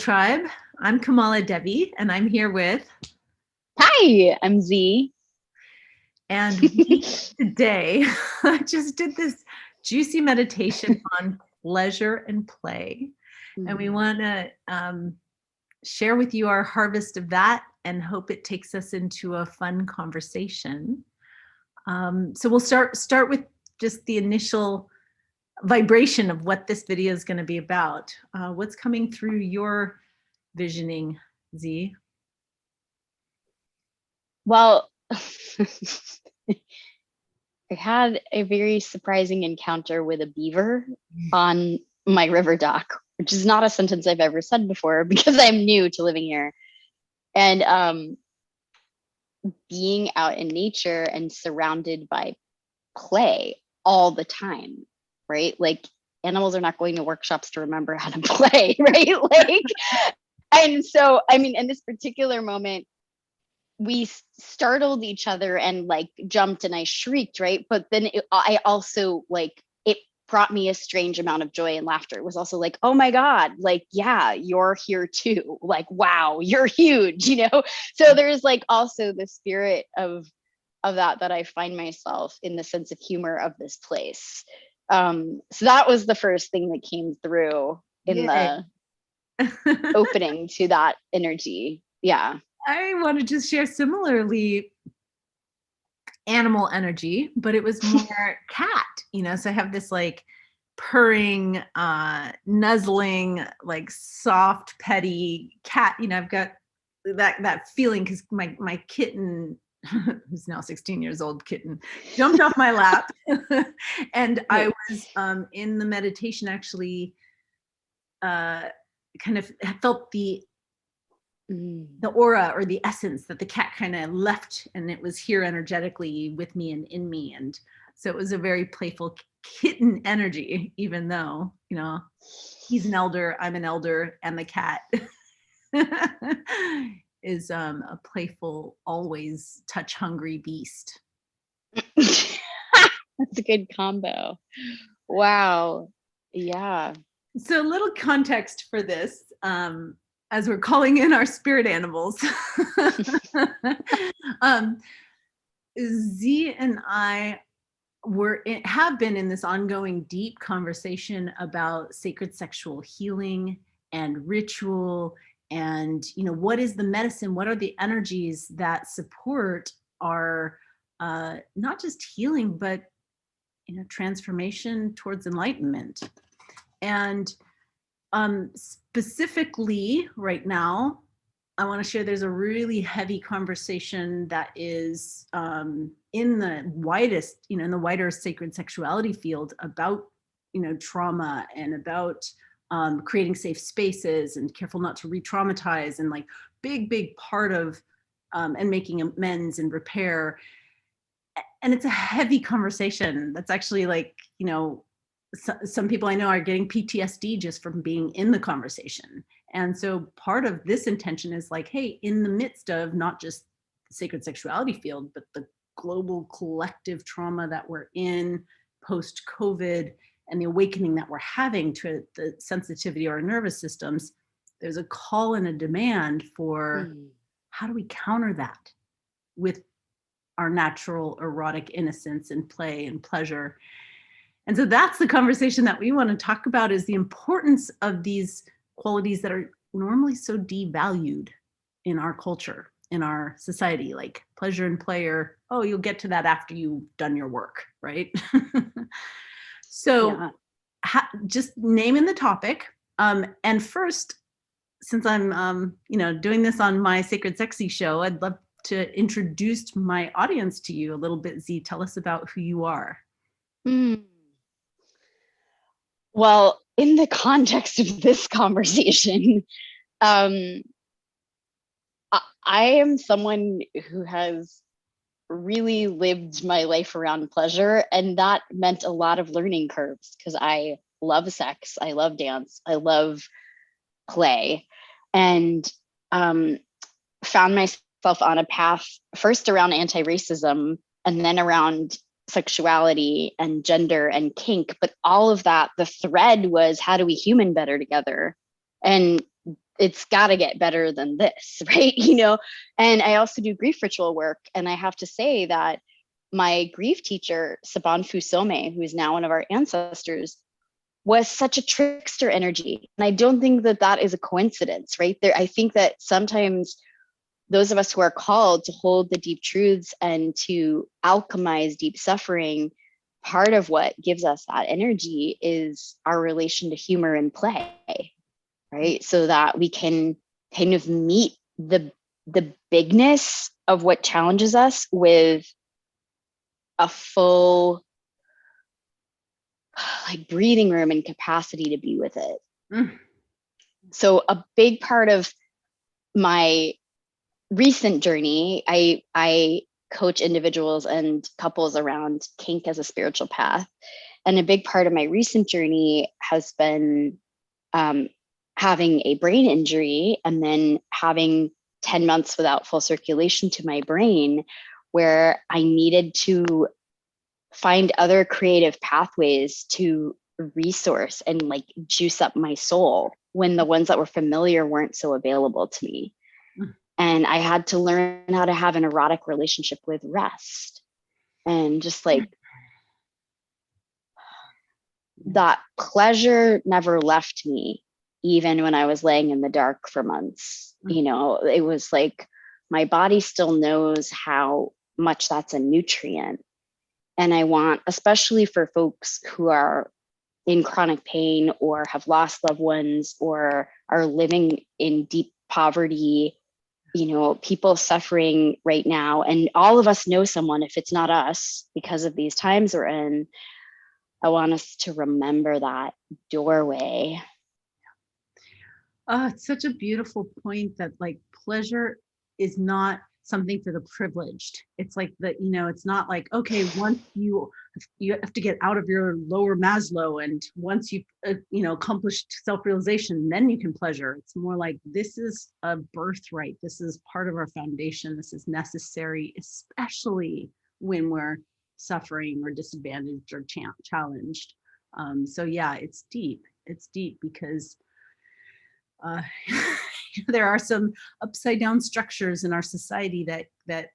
Tribe. I'm KamalaDevi, and I'm here with... Hi, I'm Z. And today, I just did this juicy meditation on pleasure and play. And we want to share with you our harvest of that and hope it takes us into a fun conversation. So we'll start with just the initial vibration of what this video is going to be about. What's coming through your visioning, Z? Well, I had a very surprising encounter with a beaver on my river dock, which is not a sentence I've ever said before because I'm new to living here. And being out in nature and surrounded by play all the time, right? Like animals are not going to workshops to remember how to play, right? And so, I mean, in this particular moment, we startled each other and jumped and I shrieked, right? But then I also it brought me a strange amount of joy and laughter. It was also like, oh my God, yeah, you're here too. Wow, you're huge, So there's also the spirit of that I find myself in the sense of humor of this place. So that was the first thing that came through in the opening to that energy. Yeah. I want to just share similarly animal energy, but it was more cat, so I have this purring, nuzzling, soft, petty cat. I've got that feeling because my kitten, who's now 16 years old kitten, jumped off my lap. And I was in the meditation actually kind of felt the aura or the essence that the cat kind of left, and it was here energetically with me and in me. And so it was a very playful kitten energy, even though, he's an elder, I'm an elder, and the cat is a playful, always touch hungry beast. That's a good combo. Wow. Yeah. So a little context for this, as we're calling in our spirit animals. Z and I have been in this ongoing deep conversation about sacred sexual healing and ritual, and what is the medicine, what are the energies that support our not just healing but transformation towards enlightenment. And specifically right now, I want to share there's a really heavy conversation that is in the widest, in the wider sacred sexuality field about, trauma and about creating safe spaces and careful not to re-traumatize, and big part of and making amends and repair. And it's a heavy conversation that's actually some people I know are getting PTSD just from being in the conversation. And so part of this intention is hey, in the midst of not just the sacred sexuality field, but the global collective trauma that we're in post-COVID and the awakening that we're having to the sensitivity of our nervous systems, there's a call and a demand for how do we counter that with our natural erotic innocence and play and pleasure. And so that's the conversation that we want to talk about, is the importance of these qualities that are normally so devalued in our culture, in our society, like pleasure and play, or, oh, you'll get to that after you've done your work, right? So just naming the topic. And first, since I'm, doing this on my Sacred Sexy show, I'd love to introduce my audience to you a little bit. Z, tell us about who you are. Well, in the context of this conversation, I am someone who has really lived my life around pleasure, and that meant a lot of learning curves because I love sex, I love dance, I love play, and found myself on a path first around anti-racism and then around sexuality and gender and kink. But all of that, the thread was, how do we human better together? And it's got to get better than this, right? You know, and I also do grief ritual work. And I have to say that my grief teacher, Saban Fusome, who is now one of our ancestors, was such a trickster energy. And I don't think that that is a coincidence, right? There, I think that sometimes those of us who are called to hold the deep truths and to alchemize deep suffering, part of what gives us that energy is our relation to humor and play, right? So that we can kind of meet the bigness of what challenges us with a full like breathing room and capacity to be with it. Mm. So a big part of my recent journey, I coach individuals and couples around kink as a spiritual path. And a big part of my recent journey has been having a brain injury and then having 10 months without full circulation to my brain, where I needed to find other creative pathways to resource and like juice up my soul when the ones that were familiar weren't so available to me. And I had to learn how to have an erotic relationship with rest. And just like that pleasure never left me, even when I was laying in the dark for months. You know, it was like my body still knows how much that's a nutrient. And I want, especially for folks who are in chronic pain or have lost loved ones or are living in deep poverty, you know, people suffering right now, and all of us know someone, if it's not us, because of these times we're in. I want us to remember that doorway. Oh, it's such a beautiful point that like pleasure is not something for the privileged. It's like that, you know, it's not like, okay, once you have to get out of your lower Maslow, and once you've you know, accomplished self-realization, then you can pleasure. It's more like, this is a birthright. This is part of our foundation. This is necessary, especially when we're suffering or disadvantaged or challenged. So yeah, it's deep. It's deep because there are some upside down structures in our society that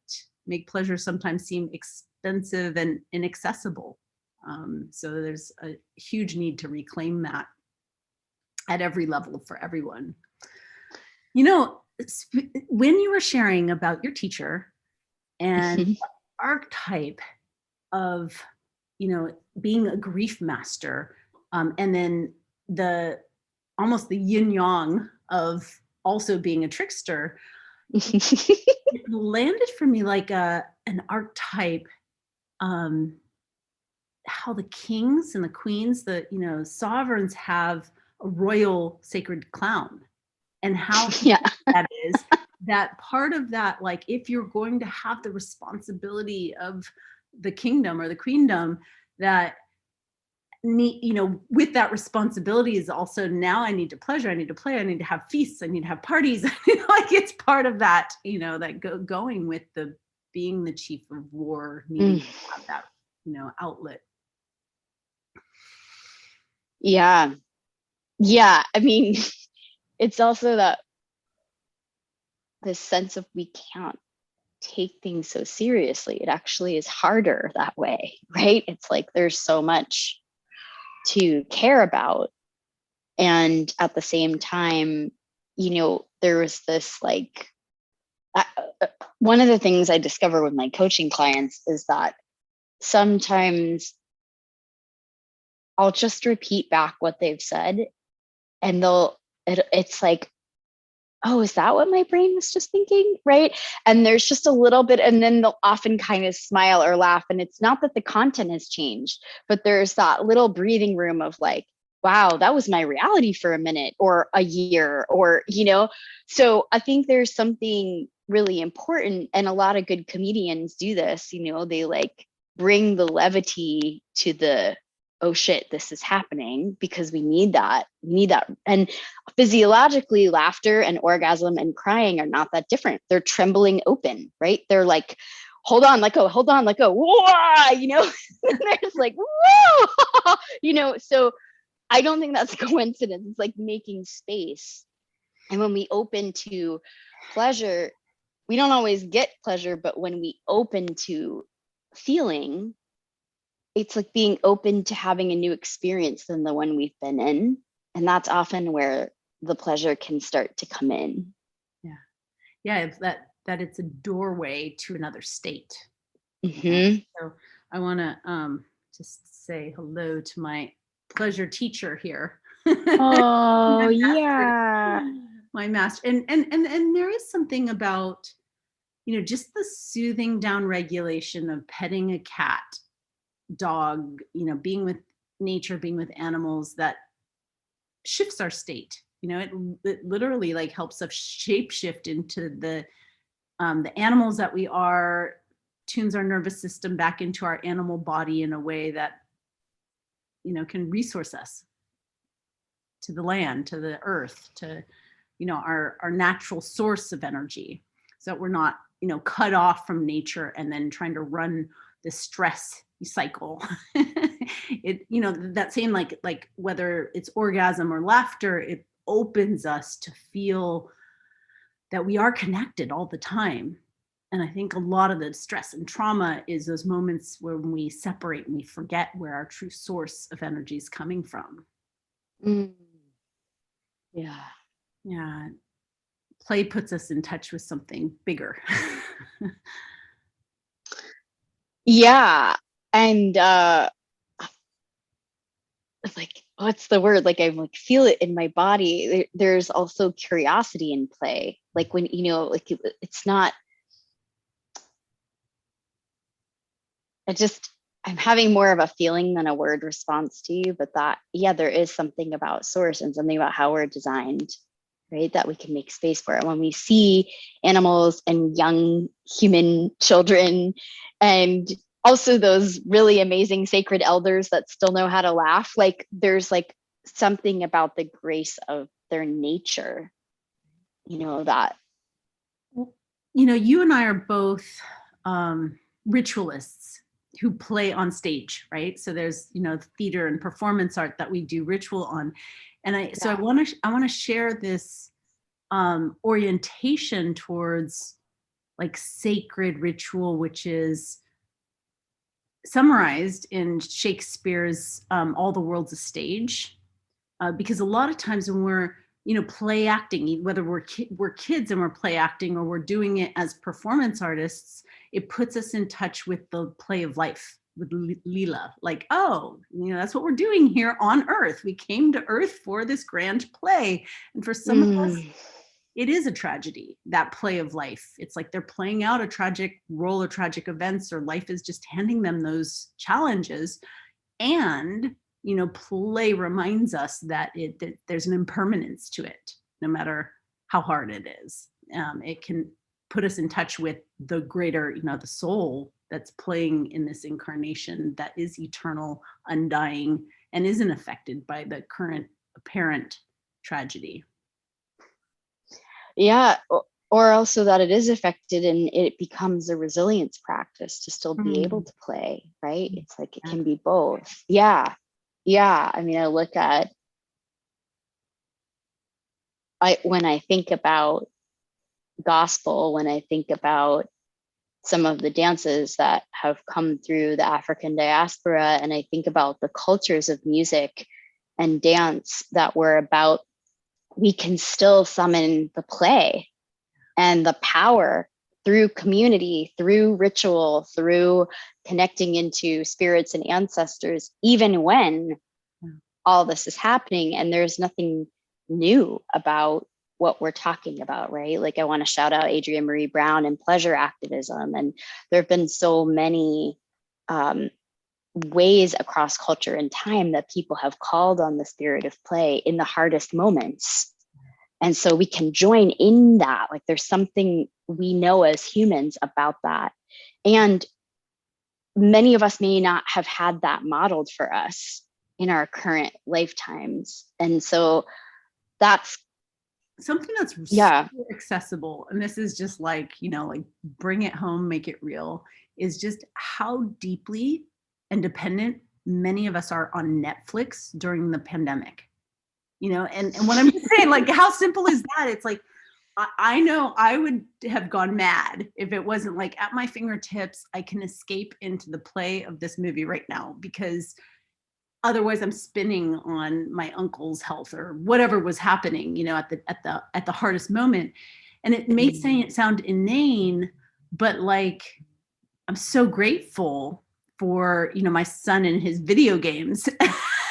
make pleasure sometimes seem expensive and inaccessible. So there's a huge need to reclaim that at every level for everyone. You know, when you were sharing about your teacher and the archetype of, you know, being a grief master, and then almost the yin yang of also being a trickster, it landed for me like an archetype, how the kings and the queens, the, you know, sovereigns have a royal sacred clown, and how that is that part of that, like if you're going to have the responsibility of the kingdom or the queendom, that need, you know, with that responsibility is also, now I need to pleasure, I need to play, I need to have feasts, I need to have parties. Like it's part of that, you know, that going with the being the chief of war, needing to have that, you know, outlet. Yeah. I mean, it's also that this sense of we can't take things so seriously. It actually is harder that way, right? It's like there's so much to care about. And at the same time, you know, there was this like, one of the things I discover with my coaching clients is that sometimes I'll just repeat back what they've said, and it's like, oh, is that what my brain was just thinking? Right. And there's just a little bit, and then they'll often kind of smile or laugh. And it's not that the content has changed, but there's that little breathing room of like, wow, that was my reality for a minute or a year, or, you know. So I think there's something really important, and a lot of good comedians do this, you know, they like bring the levity to the, oh shit, this is happening, because we need that. And physiologically, laughter and orgasm and crying are not that different. They're trembling open, right? They're like, hold on, let go, hold on, let go. Whoa, you know, and they're just like, whoa, you know. So I don't think that's a coincidence. It's like making space And when we open to pleasure, we don't always get pleasure, but when we open to feeling, it's like being open to having a new experience than the one we've been in. And that's often where the pleasure can start to come in. Yeah. Yeah. It's that it's a doorway to another state. Mm-hmm. So I want to just say hello to my pleasure teacher here. Oh, My master, yeah. my master. And there is something about, just the soothing down regulation of petting a cat, dog, being with nature, being with animals that shifts our state. It literally like helps us shape shift into the animals that we are, tunes our nervous system back into our animal body in a way that can resource us to the land, to the earth, to our natural source of energy, so that we're not cut off from nature and then trying to run the stress cycle. That same, like whether it's orgasm or laughter, it opens us to feel that we are connected all the time. And I think a lot of the stress and trauma is those moments when we separate and we forget where our true source of energy is coming from. Mm. Yeah. Yeah. Play puts us in touch with something bigger. Yeah. And like, what's the word? Like, I like feel it in my body. There's also curiosity in play. Like when, like it's not, I'm having more of a feeling than a word response to you, but that, yeah, there is something about source and something about how we're designed, right? That we can make space for. And when we see animals and young human children, and also those really amazing sacred elders that still know how to laugh, like there's like something about the grace of their nature, that. You and I are both ritualists who play on stage, right? So there's theater and performance art that we do ritual on, and I want to share this orientation towards like sacred ritual, which is summarized in Shakespeare's All the World's a Stage, because a lot of times when we're play acting, whether we're kids and we're play acting or we're doing it as performance artists, it puts us in touch with the play of life, with Leela. Like, oh, that's what we're doing here on Earth. We came to Earth for this grand play, and for some of us, it is a tragedy, that play of life. It's like they're playing out a tragic role or tragic events, or life is just handing them those challenges. And play reminds us that there's an impermanence to it, no matter how hard it is. It can put us in touch with the greater, the soul that's playing in this incarnation that is eternal, undying, and isn't affected by the current apparent tragedy. Yeah. Or also that it is affected and it becomes a resilience practice to still be able to play, right? It's like it can be both. Yeah. Yeah. I mean, I look at, when I think about gospel, when I think about some of the dances that have come through the African diaspora, and I think about the cultures of music and dance that were about, we can still summon the play and the power through community, through ritual, through connecting into spirits and ancestors, even when all this is happening. And there's nothing new about what we're talking about, right? Like I want to shout out Adrienne Marie Brown and pleasure activism. And there have been so many ways across culture and time that people have called on the spirit of play in the hardest moments. And so we can join in that. Like there's something we know as humans about that. And many of us may not have had that modeled for us in our current lifetimes. And so that's something that's super accessible. And this is just like, like bring it home, make it real, is just how deeply and dependent many of us are on Netflix during the pandemic. and what I'm just saying, like, how simple is that? It's like, I know I would have gone mad if it wasn't like at my fingertips, I can escape into the play of this movie right now, because otherwise I'm spinning on my uncle's health or whatever was happening, at the hardest moment. And it may sound inane, but like, I'm so grateful for, my son and his video games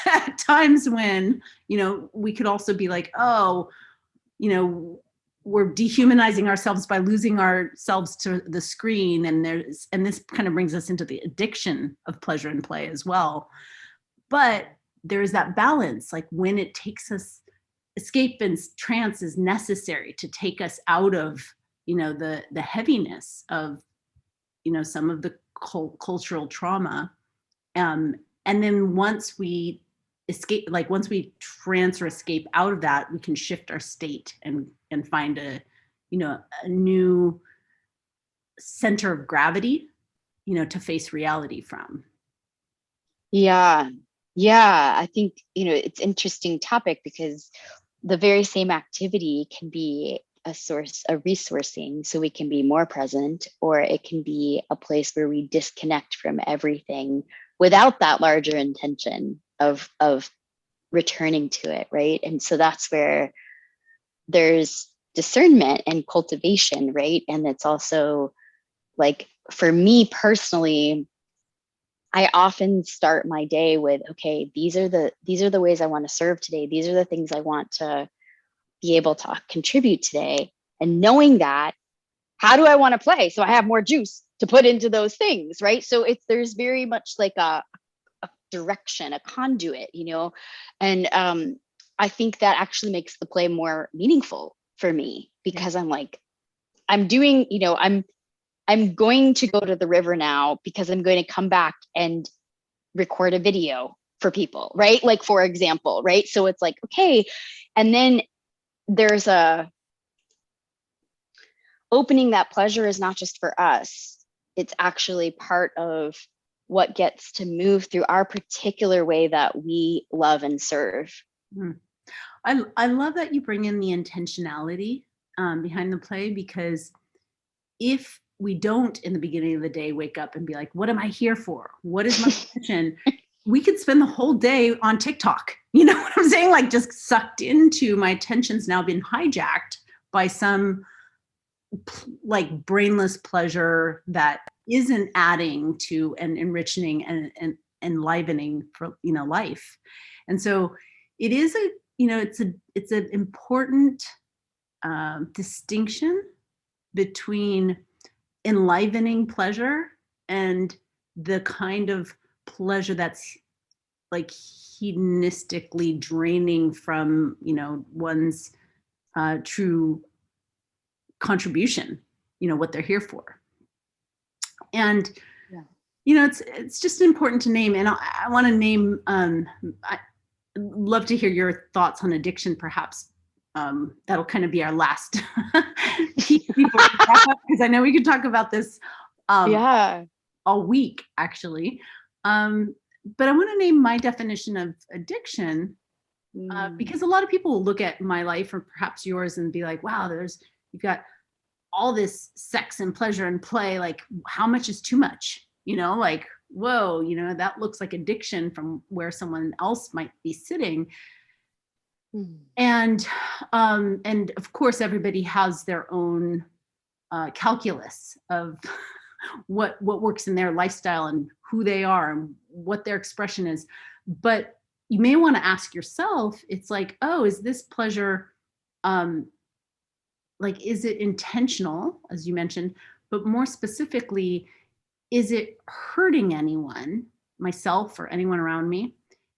at times when, we could also be like, oh, we're dehumanizing ourselves by losing ourselves to the screen. And this kind of brings us into the addiction of pleasure and play as well. But there's that balance, like when it takes us, escape and trance is necessary to take us out of, the heaviness of, some of the cultural trauma. And then once we escape, like once we trance or escape out of that, we can shift our state and find a new center of gravity, to face reality from. Yeah. Yeah. I think, it's interesting topic, because the very same activity can be a source of resourcing, so we can be more present, or it can be a place where we disconnect from everything without that larger intention of returning to it, right? And so that's where there's discernment and cultivation, right? And it's also like, for me personally, I often start my day with, okay, these are the ways I want to serve today. These are the things I want to be able to contribute today. And knowing that, how do I want to play so I have more juice to put into those things, right? So there's very much like a direction, a conduit, and I think that actually makes the play more meaningful for me, because I'm like, I'm doing, I'm going to go to the river now because I'm going to come back and record a video for people, right? Like, for example, right? So it's like, okay. And then there's opening that pleasure is not just for us. It's actually part of what gets to move through our particular way that we love and serve. I love that you bring in the intentionality behind the play, because if we don't in the beginning of the day wake up and be like, what am I here for? What is my mission? We could spend the whole day on TikTok. You know what I'm saying? Like, just sucked into, my attention's now been hijacked by some like brainless pleasure that isn't adding to and enriching and enlivening for, life. And so it is it's an important distinction between enlivening pleasure and the kind of pleasure that's like hedonistically draining from, one's true contribution, what they're here for. And it's just important to name, and I want to name, I'd love to hear your thoughts on addiction, perhaps. That'll kind of be our last piece before we wrap up, because I know we could talk about this all week, actually. But I want to name my definition of addiction, because a lot of people will look at my life, or perhaps yours, and be like, wow, you've got all this sex and pleasure and play. Like, how much is too much? Like, whoa, that looks like addiction from where someone else might be sitting. And of course, everybody has their own calculus of what works in their lifestyle and who they are and what their expression is. But you may want to ask yourself, it's like, oh, is this pleasure, like, is it intentional, as you mentioned, but more specifically, is it hurting anyone, myself or anyone around me?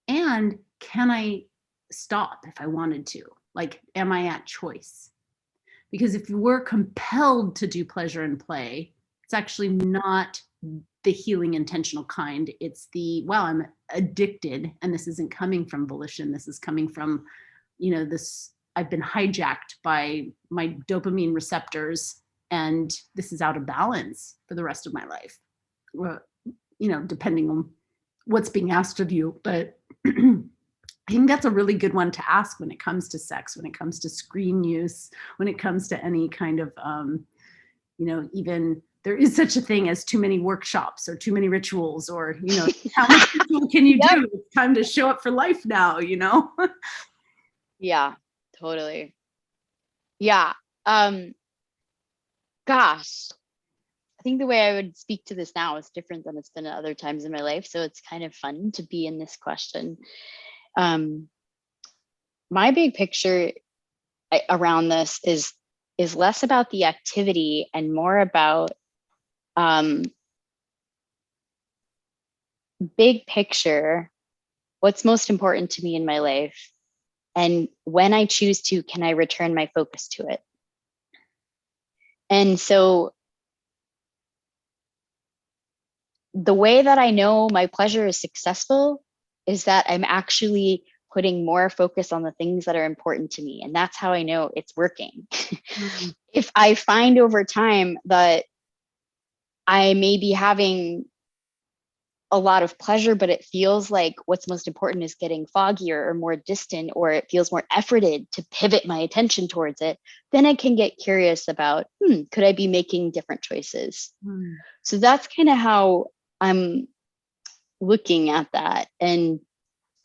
And can I stop if I wanted to? Like, am I at choice? Because if we're compelled to do pleasure and play, it's actually not the healing intentional kind. It's the, wow, I'm addicted, and this isn't coming from volition. This is coming from, this, I've been hijacked by my dopamine receptors, and this is out of balance for the rest of my life. Well, depending on what's being asked of you. But I think that's a really good one to ask when it comes to sex, when it comes to screen use, when it comes to any kind of, even there is such a thing as too many workshops or too many rituals, or, how much ritual can you Yep. do? It's time to show up for life now, Yeah, totally. Yeah. Gosh, I think the way I would speak to this now is different than it's been at other times in my life. So it's kind of fun to be in this question. My big picture around this is less about the activity and more about big picture, what's most important to me in my life, and when I choose to, can I return my focus to it? And so the way that I know my pleasure is successful is that I'm actually putting more focus on the things that are important to me. And that's how I know it's working. Mm-hmm. If I find over time that I may be having a lot of pleasure, but it feels like what's most important is getting foggier or more distant, or it feels more efforted to pivot my attention towards it, then I can get curious about, could I be making different choices? Mm-hmm. So that's kind of how I'm looking at that. And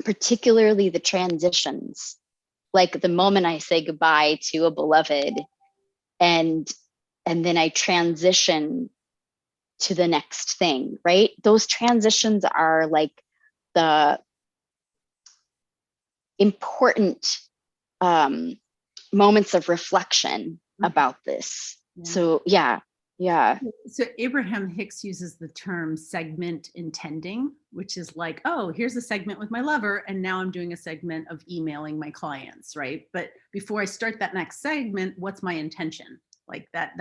particularly the transitions, like the moment I say goodbye to a beloved and then I transition to the next thing, right? Those transitions are like the important moments of reflection about this. Yeah. So yeah. So Abraham Hicks uses the term segment intending, which is like, oh, here's a segment with my lover, and now I'm doing a segment of emailing my clients, right? But before I start that next segment, what's my intention? Like that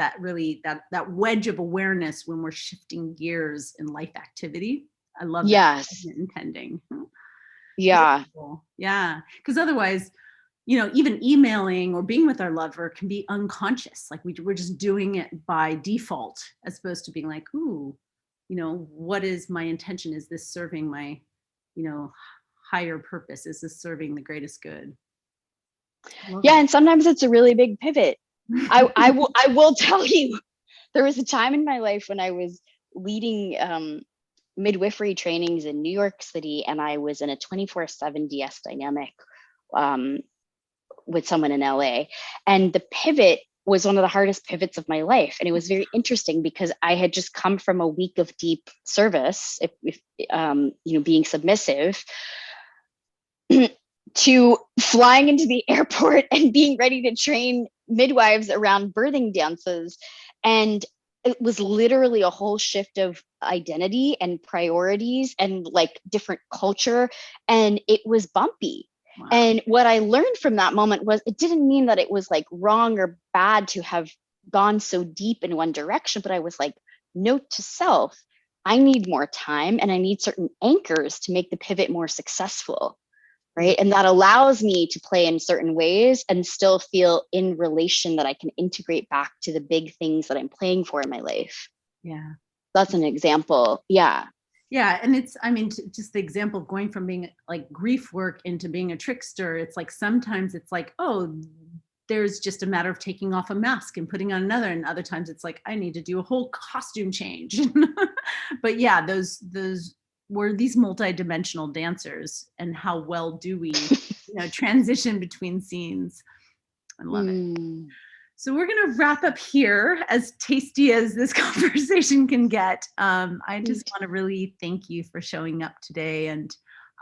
wedge of awareness when we're shifting gears in life activity. I love that. Yes. Segment intending. Yeah. Cool. Yeah. Because otherwise, even emailing or being with our lover can be unconscious. Like we're just doing it by default, as opposed to being like, ooh, what is my intention? Is this serving my, higher purpose? Is this serving the greatest good? Yeah. And sometimes it's a really big pivot. I will tell you, there was a time in my life when I was leading midwifery trainings in New York City, and I was in a 24/7 DS dynamic with someone in LA. And the pivot was one of the hardest pivots of my life. And it was very interesting because I had just come from a week of deep service, being submissive, to flying into the airport and being ready to train midwives around birthing dances. And it was literally a whole shift of identity and priorities and like different culture. And it was bumpy. Wow. And what I learned from that moment was it didn't mean that it was like wrong or bad to have gone so deep in one direction, but I was like, note to self, I need more time and I need certain anchors to make the pivot more successful. Right. And that allows me to play in certain ways and still feel in relation that I can integrate back to the big things that I'm playing for in my life. Yeah. That's an example. Yeah. Yeah. And it's, just the example of going from being like grief work into being a trickster. It's like, sometimes it's like, oh, there's just a matter of taking off a mask and putting on another. And other times it's like, I need to do a whole costume change. But yeah, those were these multi-dimensional dancers, and how well do we transition between scenes. I love it. So we're going to wrap up here, as tasty as this conversation can get. I just want to really thank you for showing up today. And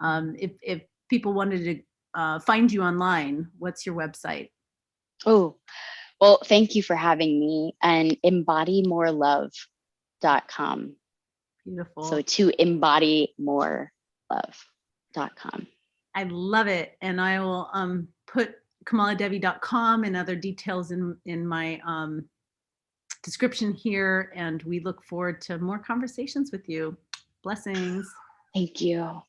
if people wanted to find you online, what's your website? Oh, well, thank you for having me. And embodymorelove.com. Beautiful. So to embodymorelove.com. I love it. And I will put KamalaDevi.com and other details in my description here. And we look forward to more conversations with you. Blessings. Thank you.